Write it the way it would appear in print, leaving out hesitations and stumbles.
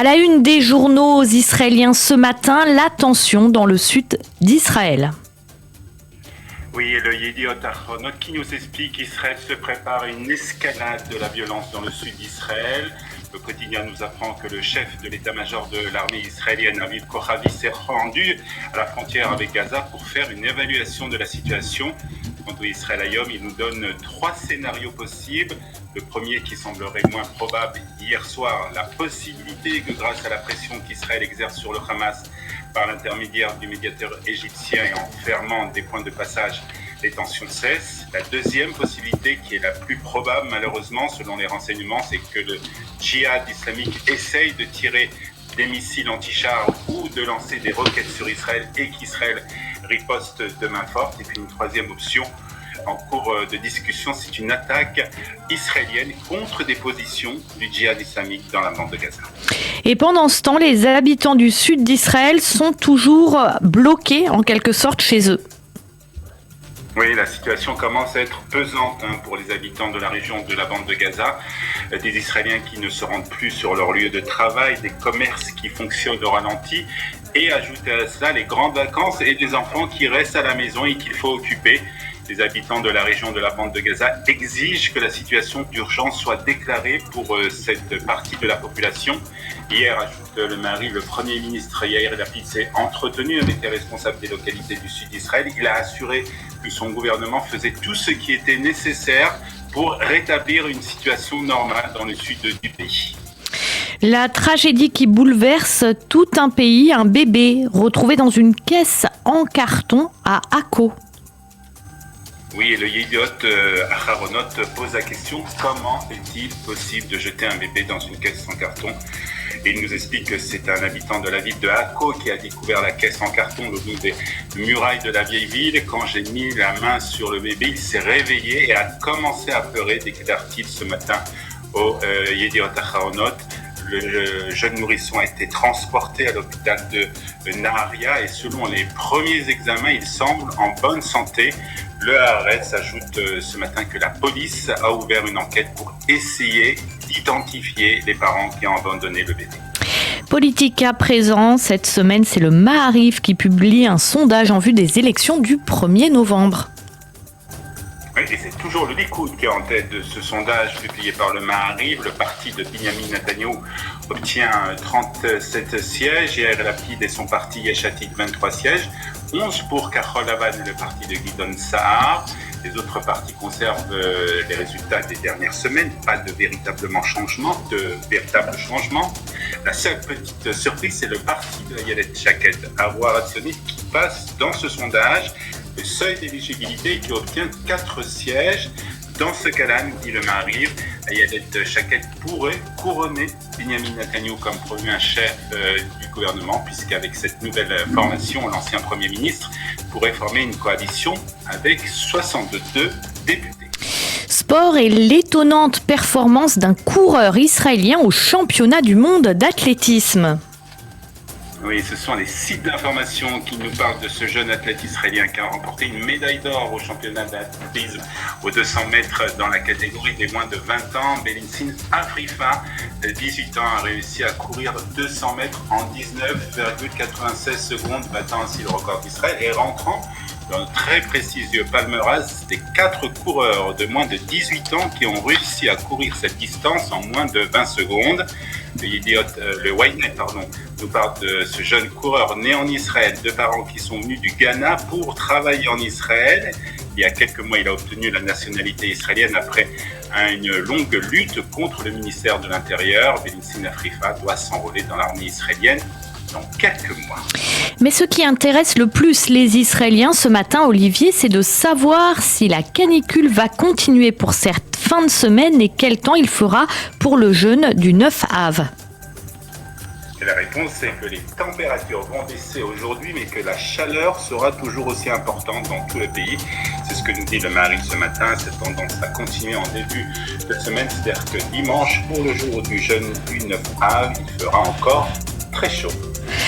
À la une des journaux israéliens ce matin, la tension dans le sud d'Israël. Oui, et le Yediot Ahronot qui nous explique qu'Israël se prépare à une escalade de la violence dans le sud d'Israël. Le quotidien nous apprend que le chef de l'état-major de l'armée israélienne, Aviv Kochavi, s'est rendu à la frontière avec Gaza pour faire une évaluation de la situation. Quant au Israël Hayom, il nous donne 3 scénarios possibles. Le premier qui semblerait moins probable hier soir, la possibilité que grâce à la pression qu'Israël exerce sur le Hamas par l'intermédiaire du médiateur égyptien et en fermant des points de passage, les tensions cessent. La deuxième possibilité, qui est la plus probable malheureusement selon les renseignements, c'est que le djihad islamique essaye de tirer des missiles anti-chars ou de lancer des roquettes sur Israël et qu'Israël riposte de main forte. Et puis une troisième option en cours de discussion, c'est une attaque israélienne contre des positions du djihad islamique dans la bande de Gaza. Et pendant ce temps, les habitants du sud d'Israël sont toujours bloqués en quelque sorte chez eux. Oui, la situation commence à être pesante pour les habitants de la région de la bande de Gaza. Des Israéliens qui ne se rendent plus sur leur lieu de travail, des commerces qui fonctionnent au ralenti et ajouter à cela les grandes vacances et des enfants qui restent à la maison et qu'il faut occuper. Les habitants de la région de la bande de Gaza exigent que la situation d'urgence soit déclarée pour cette partie de la population. Hier, ajoute le mari, le Premier ministre Yair Lapid s'est entretenu avec les responsables des localités du sud d'Israël. Il a assuré que son gouvernement faisait tout ce qui était nécessaire pour rétablir une situation normale dans le sud du pays. La tragédie qui bouleverse tout un pays, un bébé retrouvé dans une caisse en carton à Akko. Oui, et le Yediot Ahronot pose la question, comment est-il possible de jeter un bébé dans une caisse en carton? Et il nous explique que c'est un habitant de la ville de Akko qui a découvert la caisse en carton le long des murailles de la vieille ville. Quand j'ai mis la main sur le bébé, il s'est réveillé et a commencé à pleurer, déclare-t-il ce matin au Yediot Ahronot. Le jeune nourrisson a été transporté à l'hôpital de Naharia et selon les premiers examens, il semble en bonne santé. Le Haaretz ajoute ce matin que la police a ouvert une enquête pour essayer d'identifier les parents qui ont abandonné le bébé. Politique à présent, cette semaine, c'est le Maariv qui publie un sondage en vue des élections du 1er novembre. Oui, et c'est toujours le Likoud qui est en tête de ce sondage publié par le Maariv. Le parti de Binyamin Netanyahou obtient 37 sièges, Yair Lapid et son parti Yesh Atid 23 sièges, 11 pour Kahol Lavan et le parti de Gideon Sa'ar. Les autres partis conservent les résultats des dernières semaines, pas de véritable changement. La seule petite surprise, c'est le parti de Ayelet Shaked, Arwa Ratzonit, qui passe dans ce sondage le seuil d'éligibilité et qui obtient 4 sièges. Dans ce cas-là, nous dit le Maariv, Ayelet Shaked pourrait couronner Binyamin Netanyahou comme premier chef du gouvernement, puisqu'avec cette nouvelle formation, l'ancien Premier ministre pourrait former une coalition avec 62 députés. Sport et l'étonnante performance d'un coureur israélien au championnat du monde d'athlétisme. Oui, ce sont les sites d'information qui nous parlent de ce jeune athlète israélien qui a remporté une médaille d'or au championnat d'athlétisme aux 200 mètres dans la catégorie des moins de 20 ans. Belinsine Afrifa, 18 ans, a réussi à courir 200 mètres en 19,96 secondes, battant ainsi le record d'Israël et rentrant dans le très prestigieux palmarès des 4 coureurs de moins de 18 ans qui ont réussi à courir cette distance en moins de 20 secondes. Le Ynet nous parle de ce jeune coureur né en Israël, de parents qui sont venus du Ghana pour travailler en Israël. Il y a quelques mois, il a obtenu la nationalité israélienne après une longue lutte contre le ministère de l'Intérieur. Belinsine Afrifa doit s'enrôler dans l'armée israélienne dans quelques mois. Mais ce qui intéresse le plus les Israéliens ce matin, Olivier, c'est de savoir si la canicule va continuer pour cette fin de semaine et quel temps il fera pour le jeûne du 9 Av. Et la réponse, c'est que les températures vont baisser aujourd'hui, mais que la chaleur sera toujours aussi importante dans tout le pays. C'est ce que nous dit le Maariv ce matin. Cette tendance va continuer en début de semaine. C'est-à-dire que dimanche, pour le jour du jeûne du 9 Av, il fera encore très chaud.